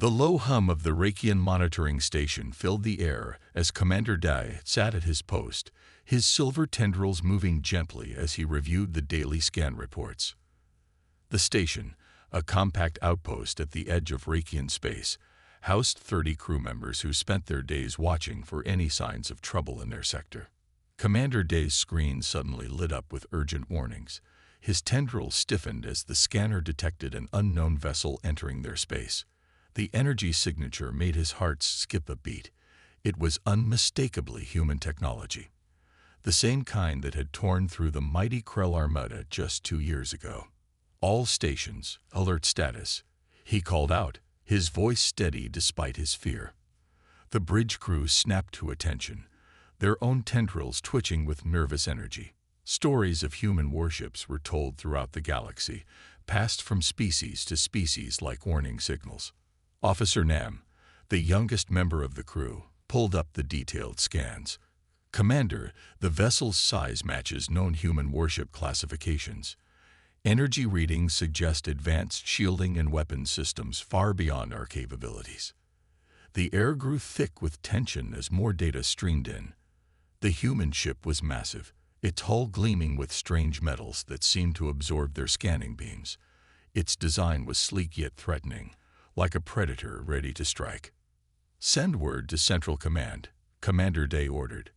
The low hum of the Rakian monitoring station filled the air as Commander Dai sat at his post, his silver tendrils moving gently as he reviewed the daily scan reports. The station, a compact outpost at the edge of Rakian space, housed 30 crew members who spent their days watching for any signs of trouble in their sector. Commander Dai's screen suddenly lit up with urgent warnings. His tendrils stiffened as the scanner detected an unknown vessel entering their space. The energy signature made his heart skip a beat. It was unmistakably human technology, the same kind that had torn through the mighty Krell Armada just 2 years ago. "All stations, alert status," he called out, his voice steady despite his fear. The bridge crew snapped to attention, their own tendrils twitching with nervous energy. Stories of human warships were told throughout the galaxy, passed from species to species like warning signals. Officer Nam, the youngest member of the crew, pulled up the detailed scans. "Commander, the vessel's size matches known human warship classifications. Energy readings suggest advanced shielding and weapons systems far beyond our capabilities." The air grew thick with tension as more data streamed in. The human ship was massive, its hull gleaming with strange metals that seemed to absorb their scanning beams. Its design was sleek yet threatening, like a predator ready to strike. "Send word to Central Command," Commander Day ordered.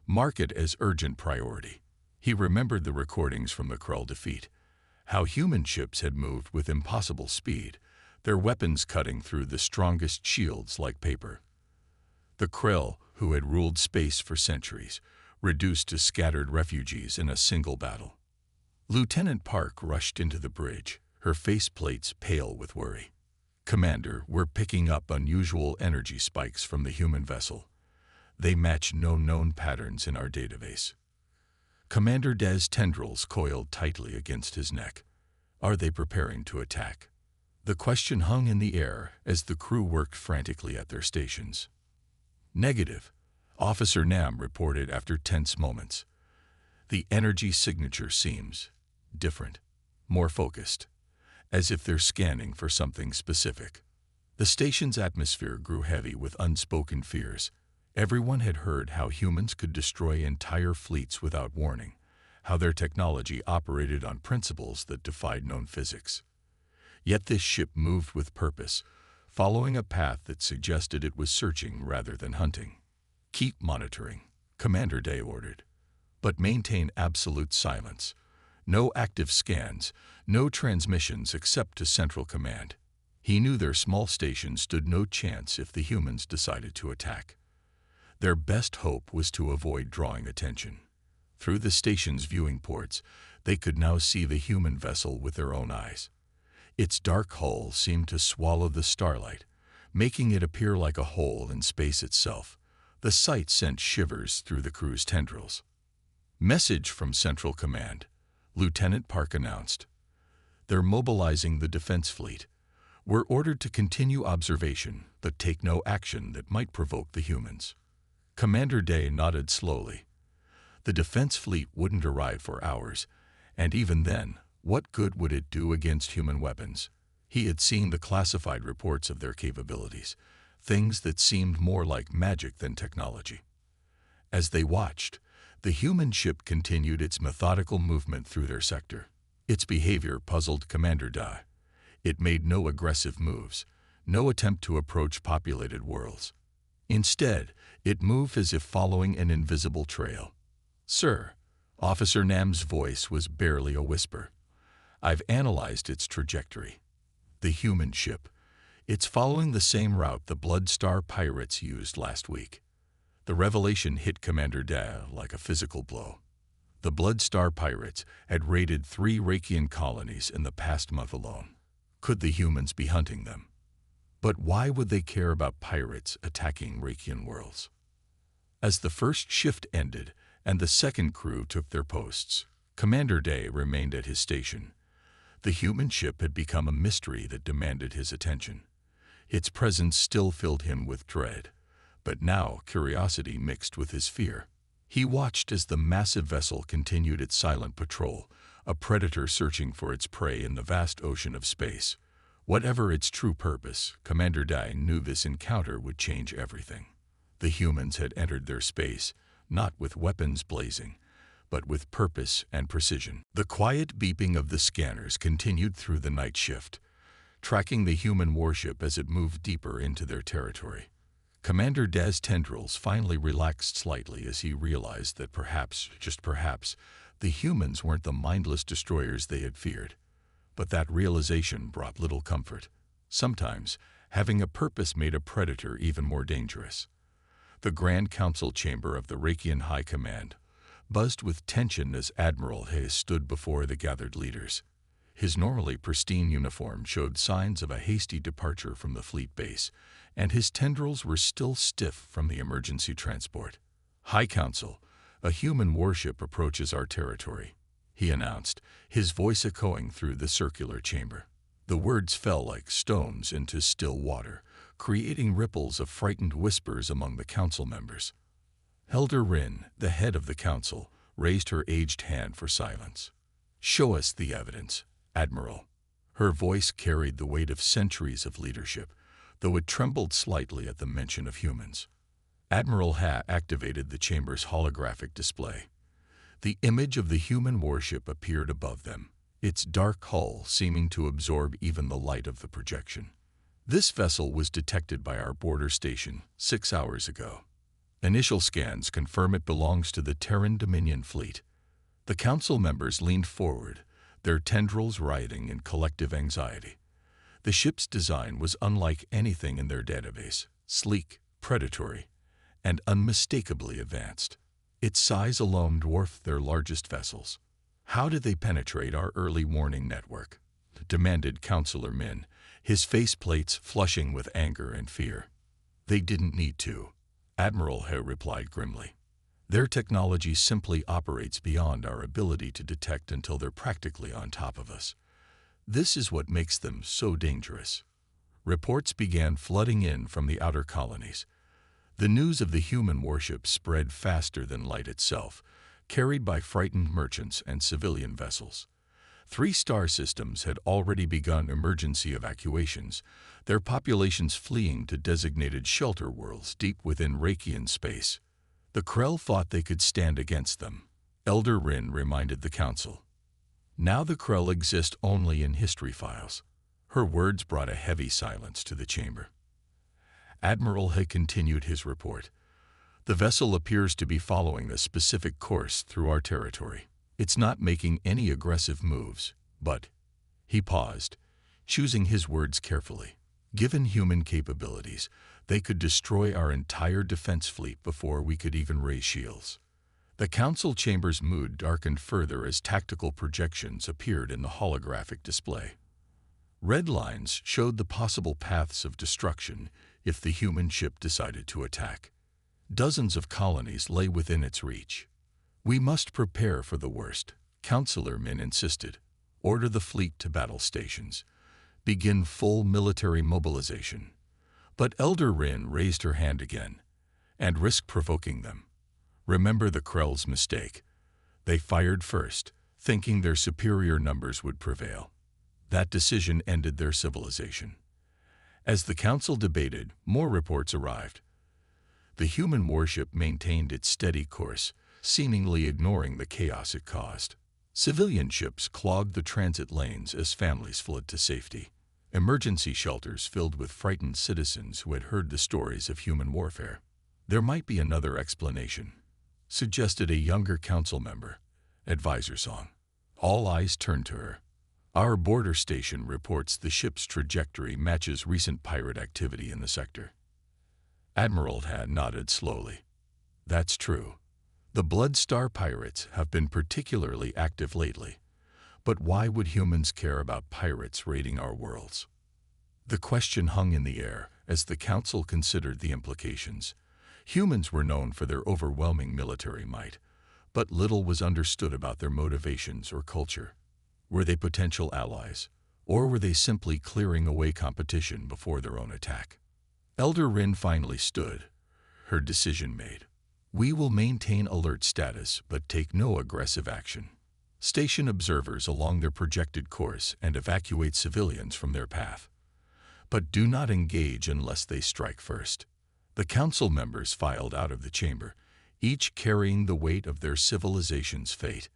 "Mark it as urgent priority." He remembered the recordings from the Krell defeat, how human ships had moved with impossible speed, their weapons cutting through the strongest shields like paper. The Krell, who had ruled space for centuries, reduced to scattered refugees in a single battle. Lieutenant Park rushed into the bridge, her faceplates pale with worry. "Commander, we're picking up unusual energy spikes from the human vessel. They match no known patterns in our database." Commander Day's tendrils coiled tightly against his neck. Are they preparing to attack? The question hung in the air as the crew worked frantically at their stations. "Negative," Officer Nam reported after tense moments. "The energy signature seems different, more focused, as if they're scanning for something specific." The station's atmosphere grew heavy with unspoken fears. Everyone had heard how humans could destroy entire fleets without warning, how their technology operated on principles that defied known physics. Yet this ship moved with purpose, following a path that suggested it was searching rather than hunting. "Keep monitoring," Commander Day ordered, "but maintain absolute silence. No active scans, no transmissions except to Central Command." He knew their small station stood no chance if the humans decided to attack. Their best hope was to avoid drawing attention. Through the station's viewing ports, they could now see the human vessel with their own eyes. Its dark hull seemed to swallow the starlight, making it appear like a hole in space itself. The sight sent shivers through the crew's tendrils. "Message from Central Command," Lieutenant Park announced. "They're mobilizing the defense fleet. We're ordered to continue observation, but take no action that might provoke the humans." Commander Day nodded slowly. The defense fleet wouldn't arrive for hours, and even then, what good would it do against human weapons? He had seen the classified reports of their capabilities, things that seemed more like magic than technology. As they watched, the human ship continued its methodical movement through their sector. Its behavior puzzled Commander Day. It made no aggressive moves, no attempt to approach populated worlds. Instead, it moved as if following an invisible trail. "Sir," Officer Nam's voice was barely a whisper, "I've analyzed its trajectory. The human ship. It's following the same route the Bloodstar pirates used last week." The revelation hit Commander Day like a physical blow. The Bloodstar pirates had raided 3 Rakian colonies in the past month alone. Could the humans be hunting them? But why would they care about pirates attacking Rakian worlds? As the first shift ended and the second crew took their posts, Commander Day remained at his station. The human ship had become a mystery that demanded his attention. Its presence still filled him with dread, but now curiosity mixed with his fear. He watched as the massive vessel continued its silent patrol, a predator searching for its prey in the vast ocean of space. Whatever its true purpose, Commander Dai knew this encounter would change everything. The humans had entered their space, not with weapons blazing, but with purpose and precision. The quiet beeping of the scanners continued through the night shift, tracking the human warship as it moved deeper into their territory. Commander Dai's tendrils finally relaxed slightly as he realized that perhaps, just perhaps, the humans weren't the mindless destroyers they had feared. But that realization brought little comfort. Sometimes, having a purpose made a predator even more dangerous. The Grand Council chamber of the Rakian High Command buzzed with tension as Admiral Hayes stood before the gathered leaders. His normally pristine uniform showed signs of a hasty departure from the fleet base, and his tendrils were still stiff from the emergency transport. "High Council, a human warship approaches our territory," he announced, his voice echoing through the circular chamber. The words fell like stones into still water, creating ripples of frightened whispers among the council members. Elder Rin, the head of the council, raised her aged hand for silence. "Show us the evidence, Admiral." Her voice carried the weight of centuries of leadership, though it trembled slightly at the mention of humans. Admiral Ha activated the chamber's holographic display. The image of the human warship appeared above them, its dark hull seeming to absorb even the light of the projection. "This vessel was detected by our border station 6 hours ago. Initial scans confirm it belongs to the Terran Dominion fleet." The council members leaned forward, their tendrils writhing in collective anxiety. The ship's design was unlike anything in their database, sleek, predatory, and unmistakably advanced. Its size alone dwarfed their largest vessels. "How did they penetrate our early warning network?" demanded Councillor Min, his faceplates flushing with anger and fear. "They didn't need to," Admiral He replied grimly. "Their technology simply operates beyond our ability to detect until they're practically on top of us. This is what makes them so dangerous." Reports began flooding in from the outer colonies. The news of the human warship spread faster than light itself, carried by frightened merchants and civilian vessels. 3 star systems had already begun emergency evacuations, their populations fleeing to designated shelter worlds deep within Rakian space. The Krell thought they could stand against them, Elder Rin reminded the council. Now the Krell exist only in history files. Her words brought a heavy silence to the chamber. Admiral He continued his report. "The vessel appears to be following a specific course through our territory. It's not making any aggressive moves, but—" He paused, choosing his words carefully. "Given human capabilities, they could destroy our entire defense fleet before we could even raise shields." The council chamber's mood darkened further as tactical projections appeared in the holographic display. Red lines showed the possible paths of destruction if the human ship decided to attack. Dozens of colonies lay within its reach. "We must prepare for the worst," Councillor Min insisted. "Order the fleet to battle stations. Begin full military mobilization." But Elder Rin raised her hand again. "And risk provoking them. Remember the Krell's mistake. They fired first, thinking their superior numbers would prevail. That decision ended their civilization." As the council debated, more reports arrived. The human warship maintained its steady course, seemingly ignoring the chaos it caused. Civilian ships clogged the transit lanes as families fled to safety. Emergency shelters filled with frightened citizens who had heard the stories of human warfare. "There might be another explanation," suggested a younger council member, Advisor Song. All eyes turned to her. "Our border station reports the ship's trajectory matches recent pirate activity in the sector." Admiral Ha nodded slowly. "That's true. The Blood Star pirates have been particularly active lately. But why would humans care about pirates raiding our worlds?" The question hung in the air as the council considered the implications. Humans were known for their overwhelming military might, but little was understood about their motivations or culture. Were they potential allies, or were they simply clearing away competition before their own attack? Elder Rin finally stood, her decision made. "We will maintain alert status but take no aggressive action. Station observers along their projected course and evacuate civilians from their path. but do not engage unless they strike first. The council members filed out of the chamber, each carrying the weight of their civilization's fate.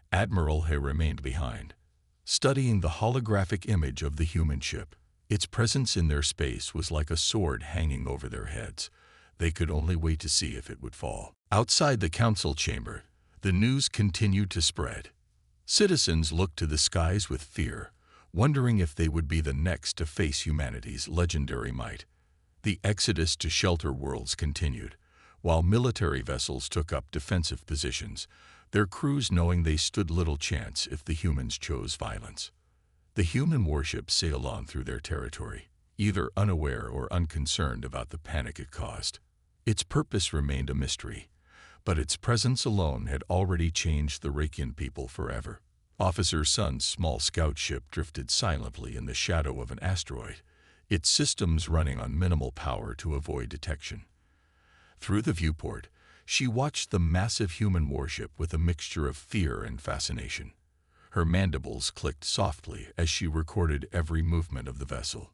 Admiral Hay remained behind, studying the holographic image of the human ship. Its presence in their space was like a sword hanging over their heads. They could only wait to see if it would fall. Outside the council chamber, the news continued to spread. Citizens looked to the skies with fear, wondering if they would be the next to face humanity's legendary might. The exodus to shelter worlds continued, while military vessels took up defensive positions, their crews knowing they stood little chance if the humans chose violence. The human warships sailed on through their territory, either unaware or unconcerned about the panic it caused. Its purpose remained a mystery, but its presence alone had already changed the Rakian people forever. Officer Sun's small scout ship drifted silently in the shadow of an asteroid, its systems running on minimal power to avoid detection. Through the viewport, she watched the massive human warship with a mixture of fear and fascination. Her mandibles clicked softly as she recorded every movement of the vessel.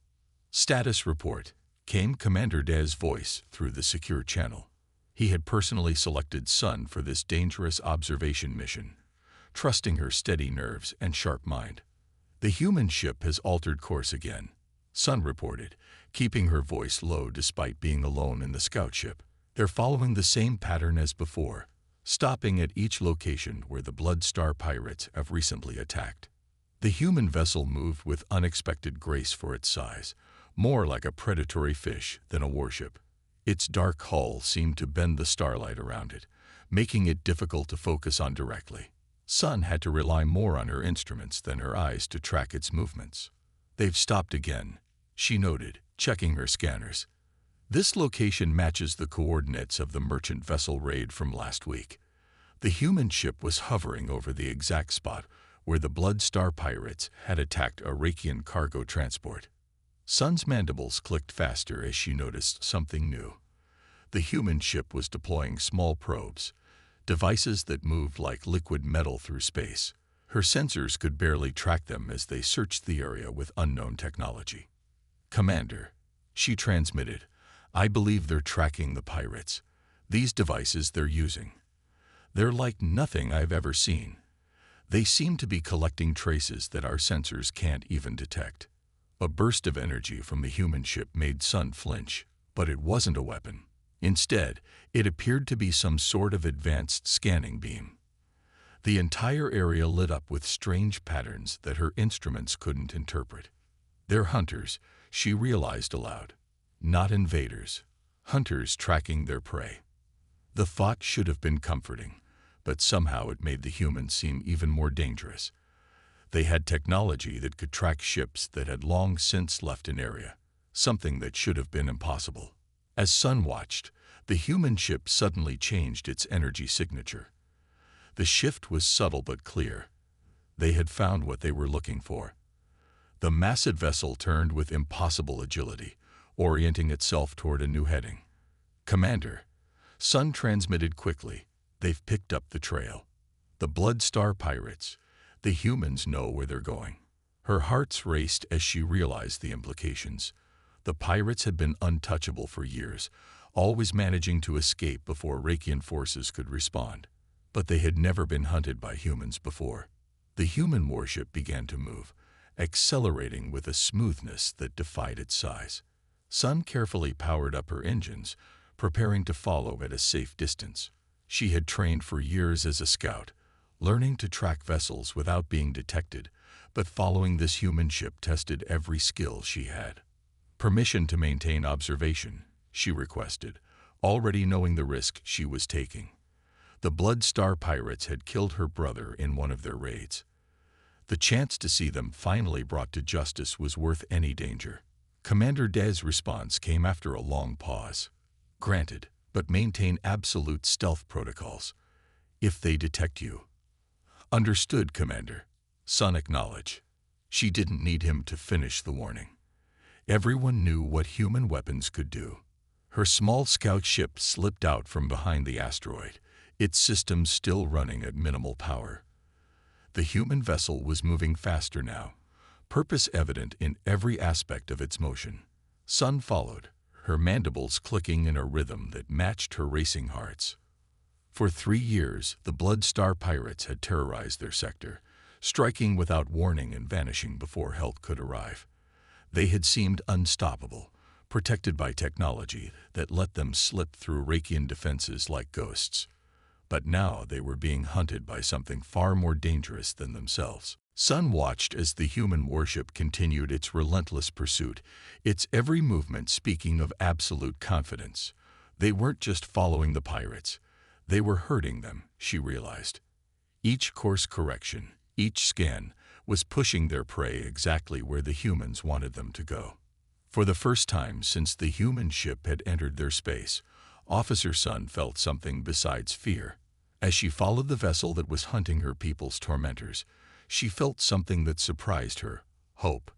"Status report," came Commander Daz's voice through the secure channel. He had personally selected Sun for this dangerous observation mission, trusting her steady nerves and sharp mind. "The human ship has altered course again," Sun reported, keeping her voice low despite being alone in the scout ship. "They're following the same pattern as before, stopping at each location where the Blood Star pirates have recently attacked." The human vessel moved with unexpected grace for its size, more like a predatory fish than a warship. Its dark hull seemed to bend the starlight around it, making it difficult to focus on directly. Sun had to rely more on her instruments than her eyes to track its movements. "They've stopped again," she noted, checking her scanners. "This location matches the coordinates of the merchant vessel raid from last week." The human ship was hovering over the exact spot where the Blood Star pirates had attacked a Rakian cargo transport. Sun's mandibles clicked faster as she noticed something new. The human ship was deploying small probes, devices that moved like liquid metal through space. Her sensors could barely track them as they searched the area with unknown technology. "Commander," she transmitted, "I believe they're tracking the pirates. These devices they're using. They're like nothing I've ever seen. They seem to be collecting traces that our sensors can't even detect." A burst of energy from the human ship made Sun flinch, but it wasn't a weapon. Instead, it appeared to be some sort of advanced scanning beam. The entire area lit up with strange patterns that her instruments couldn't interpret. "They're hunters," she realized aloud. "Not invaders. Hunters tracking their prey." The thought should have been comforting, but somehow it made the humans seem even more dangerous. They had technology that could track ships that had long since left an area, something that should have been impossible. As Sun watched, the human ship suddenly changed its energy signature. The shift was subtle but clear. They had found what they were looking for. The massive vessel turned with impossible agility, orienting itself toward a new heading. "Commander," Sun transmitted quickly, "they've picked up the trail. The Blood Star pirates. The humans know where they're going." Her heart raced as she realized the implications. The pirates had been untouchable for years, always managing to escape before Rakian forces could respond. But they had never been hunted by humans before. The human warship began to move, accelerating with a smoothness that defied its size. Sun carefully powered up her engines, preparing to follow at a safe distance. She had trained for years as a scout, learning to track vessels without being detected, but following this human ship tested every skill she had. "Permission to maintain observation," she requested, already knowing the risk she was taking. The Blood Star pirates had killed her brother in one of their raids. The chance to see them finally brought to justice was worth any danger. Commander Daz's response came after a long pause. "Granted, but maintain absolute stealth protocols. If they detect you." "Understood, Commander," Sun acknowledged. She didn't need him to finish the warning. Everyone knew what human weapons could do. Her small scout ship slipped out from behind the asteroid, its systems still running at minimal power. The human vessel was moving faster now, purpose evident in every aspect of its motion. Sun followed, her mandibles clicking in a rhythm that matched her racing hearts. For 3 years, the Blood Star pirates had terrorized their sector, striking without warning and vanishing before help could arrive. They had seemed unstoppable, protected by technology that let them slip through Rakian defenses like ghosts. But now they were being hunted by something far more dangerous than themselves. Sun watched as the human warship continued its relentless pursuit, its every movement speaking of absolute confidence. They weren't just following the pirates. They were hurting them, she realized. Each course correction, each scan, was pushing their prey exactly where the humans wanted them to go. For the first time since the human ship had entered their space, Officer Sun felt something besides fear. As she followed the vessel that was hunting her people's tormentors, she felt something that surprised her: hope.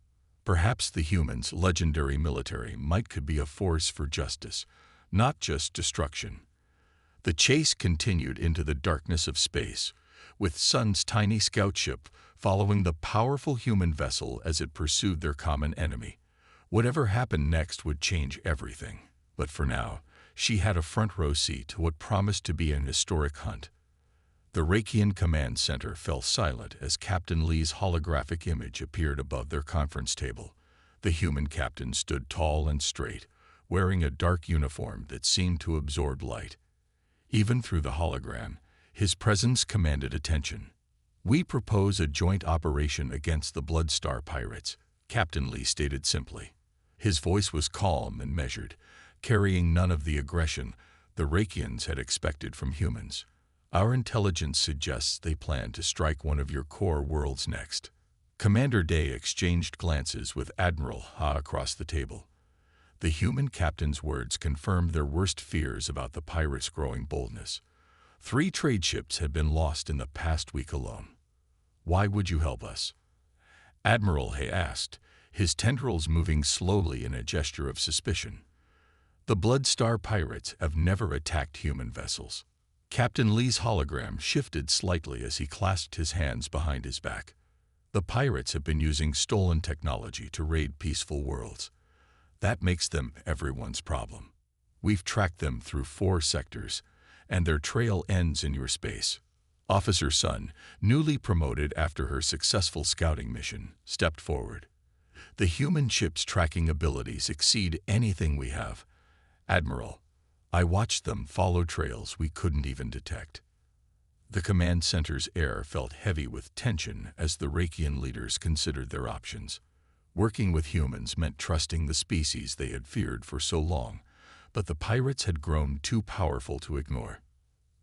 Perhaps the humans' legendary military might could be a force for justice, not just destruction. The chase continued into the darkness of space, with Sun's tiny scout ship following the powerful human vessel as it pursued their common enemy. Whatever happened next would change everything. But for now, she had a front-row seat to what promised to be an historic hunt. The Rakian Command Center fell silent as Captain Lee's holographic image appeared above their conference table. The human captain stood tall and straight, wearing a dark uniform that seemed to absorb light. Even through the hologram, his presence commanded attention. "We propose a joint operation against the Blood Star pirates," Captain Lee stated simply. His voice was calm and measured, carrying none of the aggression the Rakians had expected from humans. "Our intelligence suggests they plan to strike one of your core worlds next." Commander Day exchanged glances with Admiral Ha across the table. The human captain's words confirmed their worst fears about the pirates' growing boldness. 3 trade ships had been lost in the past week alone. "Why would you help us?" Admiral Hay asked, his tendrils moving slowly in a gesture of suspicion. "The Blood Star pirates have never attacked human vessels." Captain Lee's hologram shifted slightly as he clasped his hands behind his back. "The pirates have been using stolen technology to raid peaceful worlds. That makes them everyone's problem. We've tracked them through 4 sectors, and their trail ends in your space." Officer Sun, newly promoted after her successful scouting mission, stepped forward. "The human ship's tracking abilities exceed anything we have. Admiral, I watched them follow trails we couldn't even detect." The command center's air felt heavy with tension as the Rakian leaders considered their options. Working with humans meant trusting the species they had feared for so long, but the pirates had grown too powerful to ignore.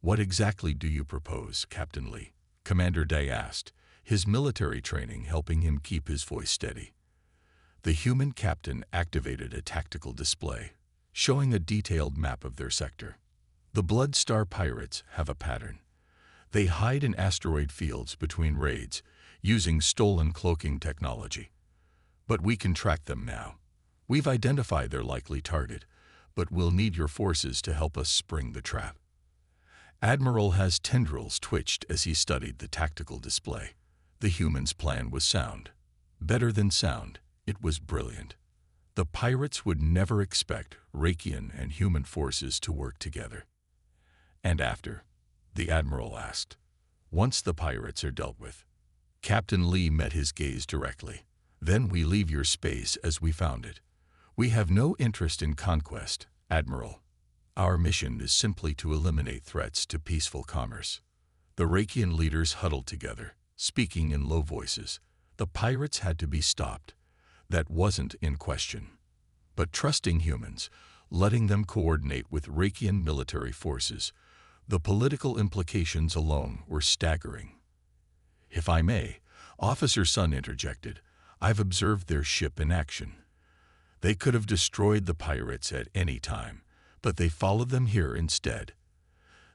"What exactly do you propose, Captain Lee?" Commander Day asked, his military training helping him keep his voice steady. The human captain activated a tactical display, showing a detailed map of their sector. "The Blood Star pirates have a pattern. They hide in asteroid fields between raids, using stolen cloaking technology. But we can track them now. We've identified their likely target, but we'll need your forces to help us spring the trap." Admiral Ha's tendrils twitched as he studied the tactical display. The human's plan was sound. Better than sound, it was brilliant. The pirates would never expect Rakian and human forces to work together. "And after?" the Admiral asked. "Once the pirates are dealt with." Captain Lee met his gaze directly. "Then we leave your space as we found it. We have no interest in conquest, Admiral. Our mission is simply to eliminate threats to peaceful commerce." The Rakian leaders huddled together, speaking in low voices. The pirates had to be stopped. That wasn't in question. But trusting humans, letting them coordinate with Rakian military forces, the political implications alone were staggering. "If I may," Officer Sun interjected, "I've observed their ship in action. They could have destroyed the pirates at any time, but they followed them here instead.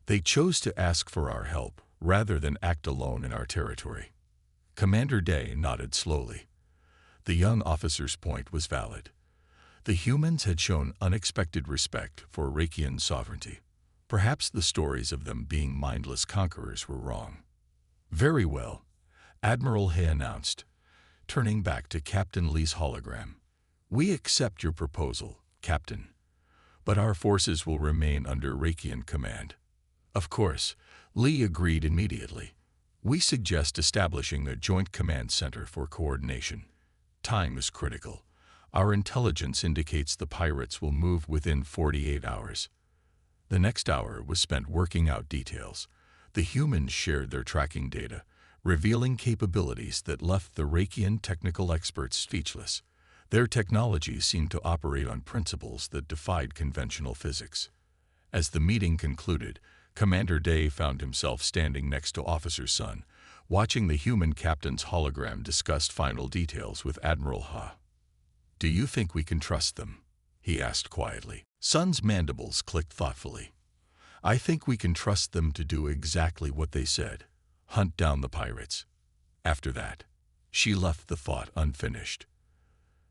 They chose to ask for our help rather than act alone in our territory." Commander Day nodded slowly. The young officer's point was valid. The humans had shown unexpected respect for Rakian sovereignty. Perhaps the stories of them being mindless conquerors were wrong. "Very well," Admiral Hay announced. turning back to Captain Lee's hologram. "We accept your proposal, Captain, but our forces will remain under Rakian command." Of course, Lee agreed immediately. "We suggest establishing a joint command center for coordination. Time is critical. Our intelligence indicates the pirates will move within 48 hours." The next hour was spent working out details. The humans shared their tracking data, revealing capabilities that left the Rakian technical experts speechless. Their technology seemed to operate on principles that defied conventional physics. As the meeting concluded, Commander Day found himself standing next to Officer Sun, watching the human captain's hologram discuss final details with Admiral Ha. "Do you think we can trust them?" he asked quietly. Sun's mandibles clicked thoughtfully. "I think we can trust them to do exactly what they said: hunt down the pirates." After that, she left the thought unfinished.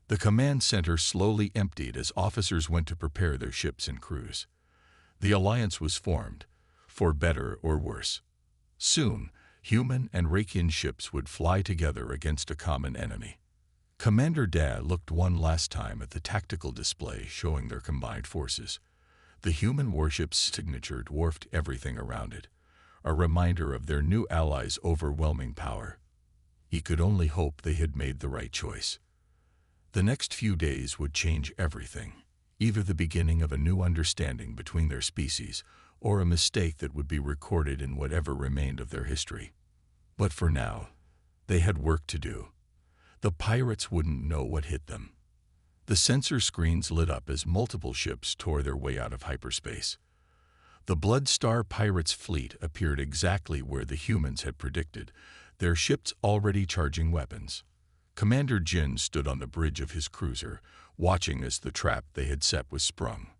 The command center slowly emptied as officers went to prepare their ships and crews. The alliance was formed, for better or worse. Soon, human and Rakian ships would fly together against a common enemy. Commander Da looked one last time at the tactical display showing their combined forces. The human warship's signature dwarfed everything around it, a reminder of their new allies' overwhelming power. He could only hope they had made the right choice. The next few days would change everything, either the beginning of a new understanding between their species or a mistake that would be recorded in whatever remained of their history. But for now, they had work to do. The pirates wouldn't know what hit them. The sensor screens lit up as multiple ships tore their way out of hyperspace. The Blood Star Pirates fleet appeared exactly where the humans had predicted, their ships already charging weapons. Commander Jin stood on the bridge of his cruiser, watching as the trap they had set was sprung.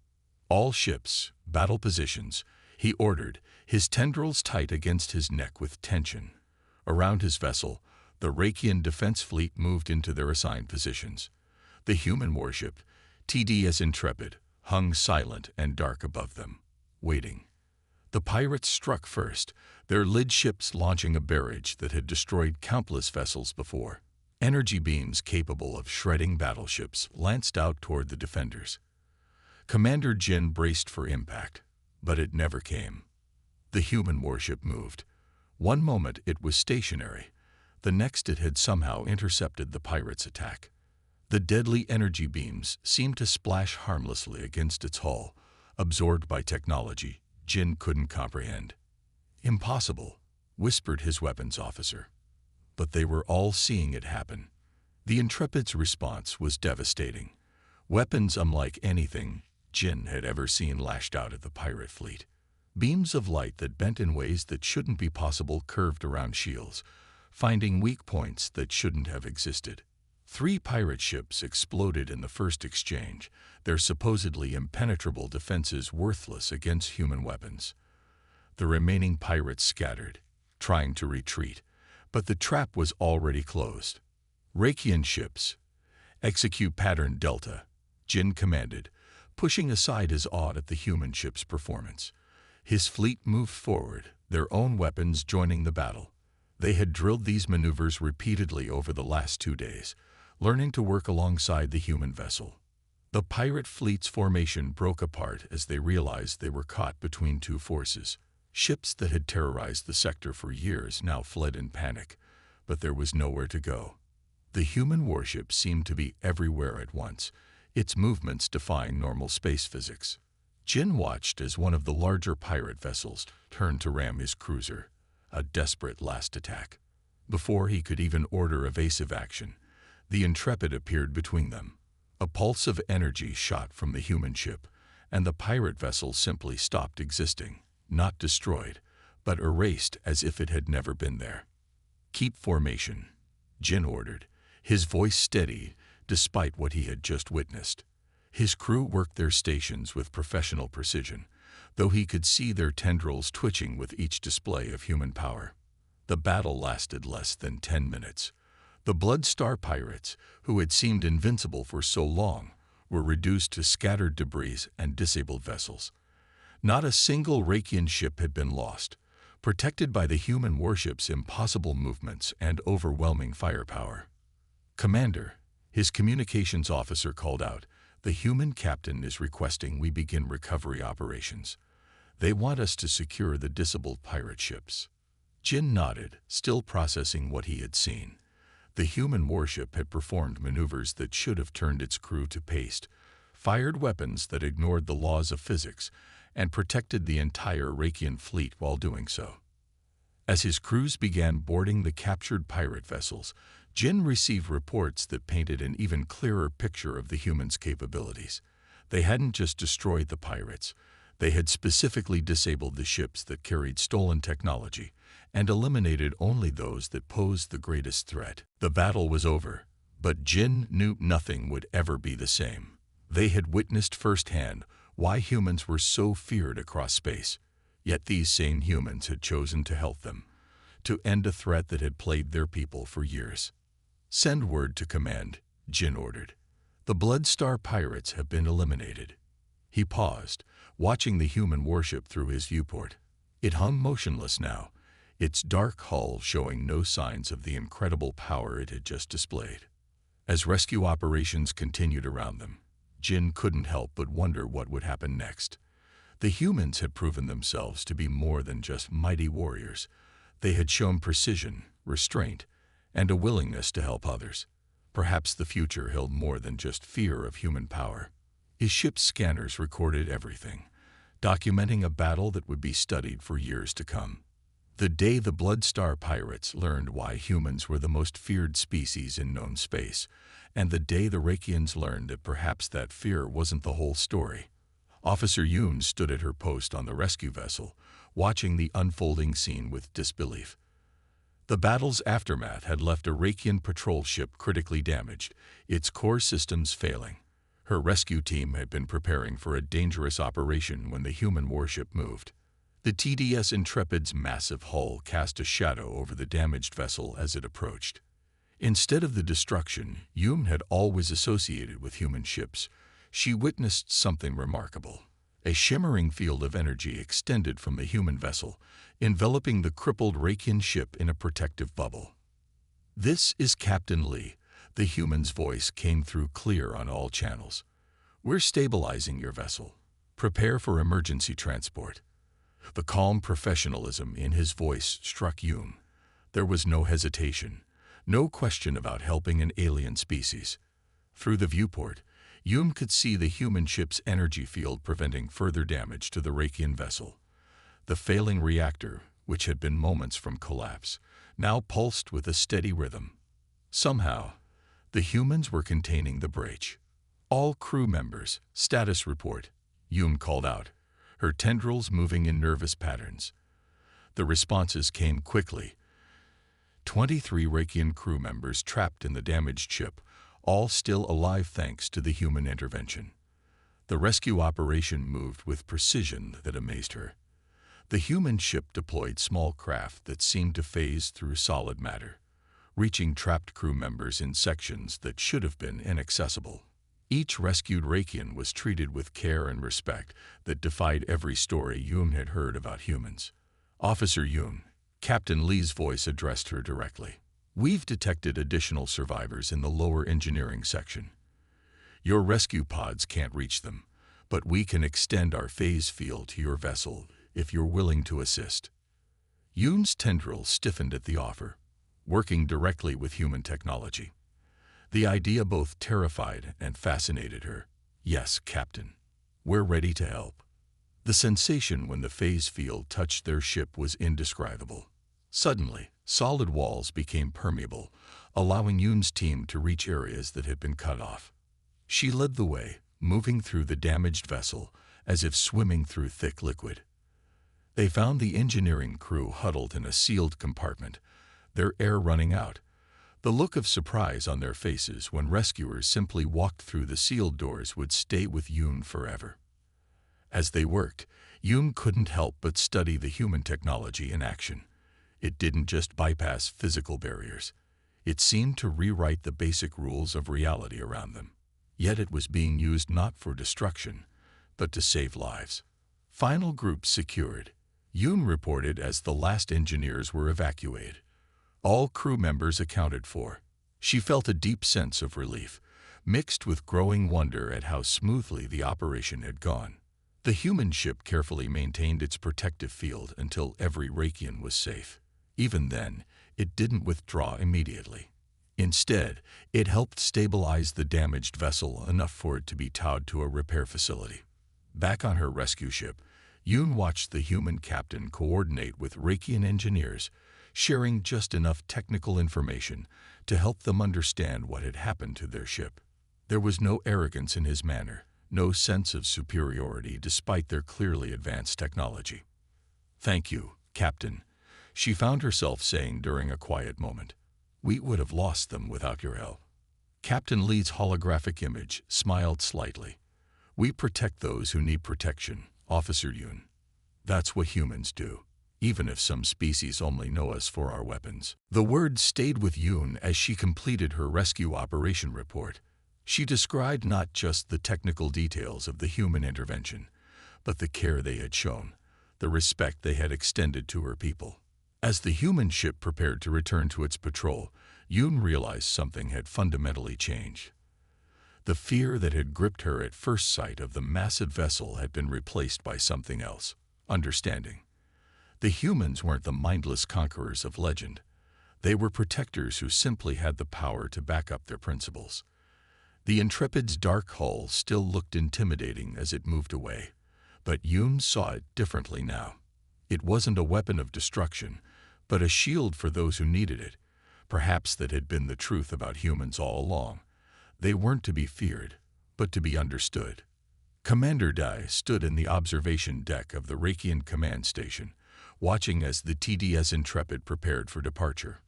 "All ships, battle positions," he ordered, his tendrils tight against his neck with tension. Around his vessel, the Rakian defense fleet moved into their assigned positions. The human warship, TDS Intrepid, hung silent and dark above them, waiting. The pirates struck first, their lid ships launching a barrage that had destroyed countless vessels before. Energy beams capable of shredding battleships lanced out toward the defenders. Commander Jin braced for impact, but it never came. The human warship moved. One moment it was stationary, the next it had somehow intercepted the pirates' attack. The deadly energy beams seemed to splash harmlessly against its hull, absorbed by technology Jin couldn't comprehend. "Impossible," whispered his weapons officer. But they were all seeing it happen. The Intrepid's response was devastating. Weapons unlike anything Jin had ever seen lashed out at the pirate fleet. Beams of light that bent in ways that shouldn't be possible curved around shields, finding weak points that shouldn't have existed. 3 pirate ships exploded in the first exchange, their supposedly impenetrable defenses worthless against human weapons. The remaining pirates scattered, trying to retreat, but the trap was already closed. "Rakian ships, execute pattern Delta," Jin commanded, pushing aside his awe at the human ship's performance. His fleet moved forward, their own weapons joining the battle. They had drilled these maneuvers repeatedly over the last 2 days, learning to work alongside the human vessel. The pirate fleet's formation broke apart as they realized they were caught between 2 forces. Ships that had terrorized the sector for years now fled in panic, but there was nowhere to go. The human warship seemed to be everywhere at once, its movements defying normal space physics. Jin watched as one of the larger pirate vessels turned to ram his cruiser, a desperate last attack. Before he could even order evasive action, the Intrepid appeared between them. A pulse of energy shot from the human ship, and the pirate vessel simply stopped existing, not destroyed, but erased as if it had never been there. "Keep formation," Jin ordered, his voice steady despite what he had just witnessed. His crew worked their stations with professional precision, though he could see their tendrils twitching with each display of human power. The battle lasted less than 10 minutes. The Blood Star Pirates, who had seemed invincible for so long, were reduced to scattered debris and disabled vessels. Not a single Rakian ship had been lost, protected by the human warship's impossible movements and overwhelming firepower. "Commander," his communications officer called out, "the human captain is requesting we begin recovery operations. They want us to secure the disabled pirate ships." Jin nodded, still processing what he had seen. The human warship had performed maneuvers that should have turned its crew to paste, fired weapons that ignored the laws of physics, and protected the entire Rakian fleet while doing so. As his crews began boarding the captured pirate vessels, Jin received reports that painted an even clearer picture of the humans' capabilities. They hadn't just destroyed the pirates. They had specifically disabled the ships that carried stolen technology and eliminated only those that posed the greatest threat. The battle was over, but Jin knew nothing would ever be the same. They had witnessed firsthand why humans were so feared across space. Yet these same humans had chosen to help them, to end a threat that had plagued their people for years. "Send word to command," Jin ordered. "The Blood Star pirates have been eliminated." He paused, watching the human warship through his viewport. It hung motionless now, its dark hull showing no signs of the incredible power it had just displayed. As rescue operations continued around them, Jin couldn't help but wonder what would happen next. The humans had proven themselves to be more than just mighty warriors. They had shown precision, restraint, and a willingness to help others. Perhaps the future held more than just fear of human power. His ship's scanners recorded everything, documenting a battle that would be studied for years to come. The day the Blood Star pirates learned why humans were the most feared species in known space, and the day the Rakians learned that perhaps that fear wasn't the whole story. Officer Yoon stood at her post on the rescue vessel, watching the unfolding scene with disbelief. The battle's aftermath had left a Rakian patrol ship critically damaged, its core systems failing. Her rescue team had been preparing for a dangerous operation when the human warship moved. The TDS Intrepid's massive hull cast a shadow over the damaged vessel as it approached. Instead of the destruction Yoon had always associated with human ships, she witnessed something remarkable. A shimmering field of energy extended from the human vessel, enveloping the crippled Rakian ship in a protective bubble. "This is Captain Lee," the human's voice came through clear on all channels. "We're stabilizing your vessel. Prepare for emergency transport." The calm professionalism in his voice struck Yoon. There was no hesitation, no question about helping an alien species. Through the viewport, Yoon could see the human ship's energy field preventing further damage to the Rakian vessel. The failing reactor, which had been moments from collapse, now pulsed with a steady rhythm. Somehow, the humans were containing the breach. "All crew members, status report," Yoon called out, her tendrils moving in nervous patterns. The responses came quickly. 23 Rakian crew members trapped in the damaged ship, all still alive thanks to the human intervention. The rescue operation moved with precision that amazed her. The human ship deployed small craft that seemed to phase through solid matter, reaching trapped crew members in sections that should have been inaccessible. Each rescued Rakian was treated with care and respect that defied every story Yoon had heard about humans. "Officer Yoon," Captain Lee's voice addressed her directly. "We've detected additional survivors in the lower engineering section. Your rescue pods can't reach them, but we can extend our phase field to your vessel if you're willing to assist." Yoon's tendrils stiffened at the offer, working directly with human technology. The idea both terrified and fascinated her. "Yes, Captain. We're ready to help." The sensation when the phase field touched their ship was indescribable. Suddenly, solid walls became permeable, allowing Yoon's team to reach areas that had been cut off. She led the way, moving through the damaged vessel as if swimming through thick liquid. They found the engineering crew huddled in a sealed compartment, their air running out, the look of surprise on their faces when rescuers simply walked through the sealed doors would stay with Yoon forever. As they worked, Yoon couldn't help but study the human technology in action. It didn't just bypass physical barriers. It seemed to rewrite the basic rules of reality around them. Yet it was being used not for destruction, but to save lives. Final group secured, Yoon reported as the last engineers were evacuated. All crew members accounted for. She felt a deep sense of relief, mixed with growing wonder at how smoothly the operation had gone. The human ship carefully maintained its protective field until every Rakian was safe. Even then, it didn't withdraw immediately. Instead, it helped stabilize the damaged vessel enough for it to be towed to a repair facility. Back on her rescue ship, Yoon watched the human captain coordinate with Rakian engineers, sharing just enough technical information to help them understand what had happened to their ship. There was no arrogance in his manner, no sense of superiority despite their clearly advanced technology. "Thank you, Captain," she found herself saying during a quiet moment. "We would have lost them without your help." Captain Lee's holographic image smiled slightly. "We protect those who need protection, Officer Yoon. That's what humans do, even if some species only know us for our weapons." The words stayed with Yoon as she completed her rescue operation report. She described not just the technical details of the human intervention, but the care they had shown, the respect they had extended to her people. As the human ship prepared to return to its patrol, Yoon realized something had fundamentally changed. The fear that had gripped her at first sight of the massive vessel had been replaced by something else: understanding. The humans weren't the mindless conquerors of legend. They were protectors who simply had the power to back up their principles. The Intrepid's dark hull still looked intimidating as it moved away, but Yoon saw it differently now. It wasn't a weapon of destruction, but a shield for those who needed it. Perhaps that had been the truth about humans all along. They weren't to be feared, but to be understood. Commander Dai stood in the observation deck of the Rakian command station, watching as the TDS Intrepid prepared for departure.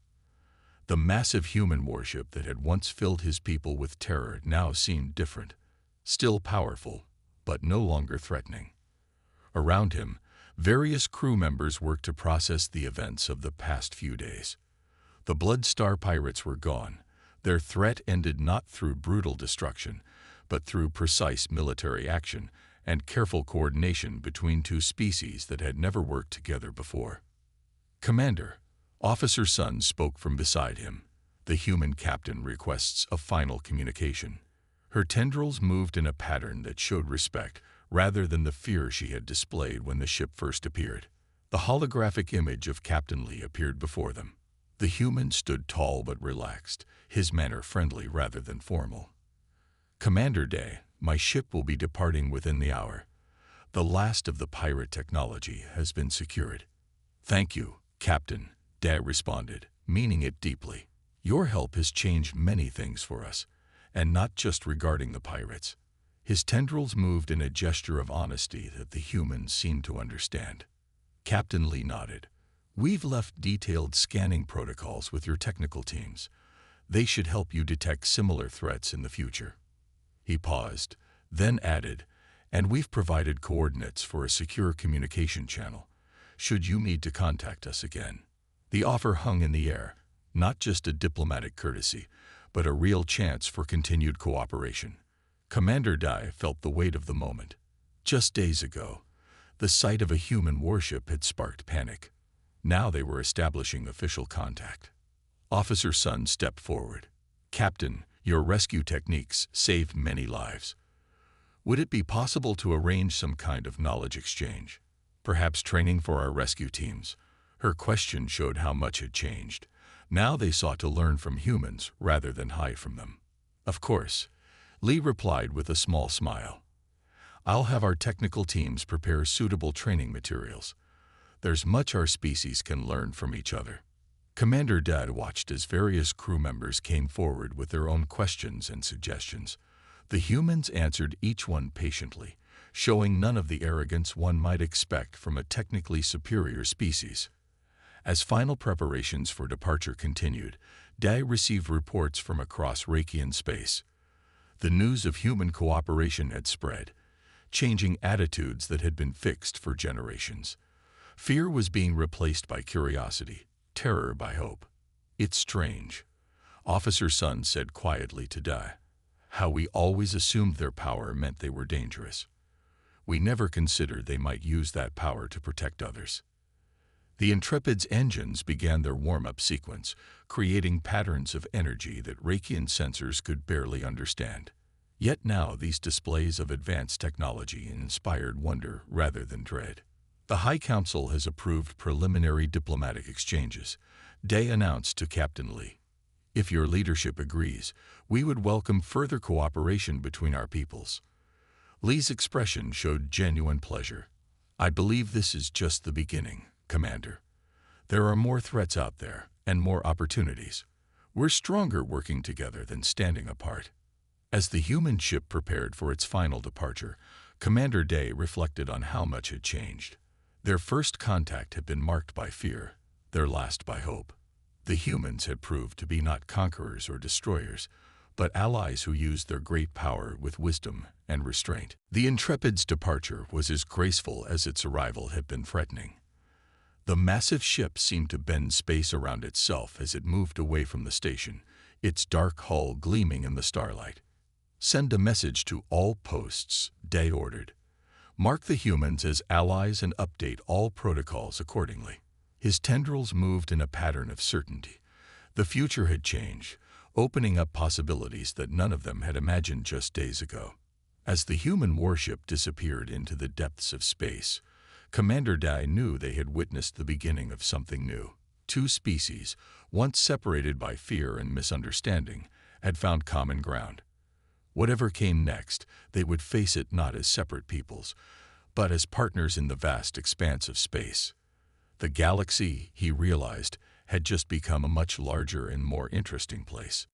The massive human warship that had once filled his people with terror now seemed different, still powerful, but no longer threatening. Around him, various crew members worked to process the events of the past few days. The Blood Star pirates were gone. Their threat ended not through brutal destruction, but through precise military action and careful coordination between two species that had never worked together before. "Commander," Officer Sun spoke from beside him. The human captain requests a final communication. Her tendrils moved in a pattern that showed respect rather than the fear she had displayed when the ship first appeared. The holographic image of Captain Lee appeared before them. The human stood tall but relaxed, his manner friendly rather than formal. "Commander Day, my ship will be departing within the hour. The last of the pirate technology has been secured." "Thank you, Captain," Day responded, meaning it deeply. "Your help has changed many things for us, and not just regarding the pirates." His tendrils moved in a gesture of honesty that the humans seemed to understand. Captain Lee nodded. "We've left detailed scanning protocols with your technical teams. They should help you detect similar threats in the future." He paused, then added, "And we've provided coordinates for a secure communication channel, should you need to contact us again." The offer hung in the air, not just a diplomatic courtesy, but a real chance for continued cooperation. Commander Dai felt the weight of the moment. Just days ago, the sight of a human warship had sparked panic. Now they were establishing official contact. Officer Sun stepped forward. "Captain, your rescue techniques saved many lives. Would it be possible to arrange some kind of knowledge exchange? Perhaps training for our rescue teams?" Her question showed how much had changed. Now they sought to learn from humans rather than hide from them. "Of course," Lee replied with a small smile. "I'll have our technical teams prepare suitable training materials. There's much our species can learn from each other." Commander Dad watched as various crew members came forward with their own questions and suggestions. The humans answered each one patiently, showing none of the arrogance one might expect from a technically superior species. As final preparations for departure continued, Dai received reports from across Rakian space. The news of human cooperation had spread, changing attitudes that had been fixed for generations. Fear was being replaced by curiosity, terror by hope. "It's strange," Officer Sun said quietly to Dai, "how we always assumed their power meant they were dangerous. We never considered they might use that power to protect others." The Intrepid's engines began their warm-up sequence, creating patterns of energy that Reikian sensors could barely understand. Yet now these displays of advanced technology inspired wonder rather than dread. The High Council has approved preliminary diplomatic exchanges, Day announced to Captain Lee. If your leadership agrees, we would welcome further cooperation between our peoples. Lee's expression showed genuine pleasure. I believe this is just the beginning, Commander. There are more threats out there, and more opportunities. We're stronger working together than standing apart. As the human ship prepared for its final departure, Commander Day reflected on how much had changed. Their first contact had been marked by fear, their last by hope. The humans had proved to be not conquerors or destroyers, but allies who used their great power with wisdom and restraint. The Intrepid's departure was as graceful as its arrival had been threatening. The massive ship seemed to bend space around itself as it moved away from the station, its dark hull gleaming in the starlight. Send a message to all posts, Day ordered. Mark the humans as allies and update all protocols accordingly. His tendrils moved in a pattern of certainty. The future had changed, opening up possibilities that none of them had imagined just days ago. As the human warship disappeared into the depths of space, Commander Day knew they had witnessed the beginning of something new. Two species, once separated by fear and misunderstanding, had found common ground. Whatever came next, they would face it not as separate peoples, but as partners in the vast expanse of space. The galaxy, he realized, had just become a much larger and more interesting place.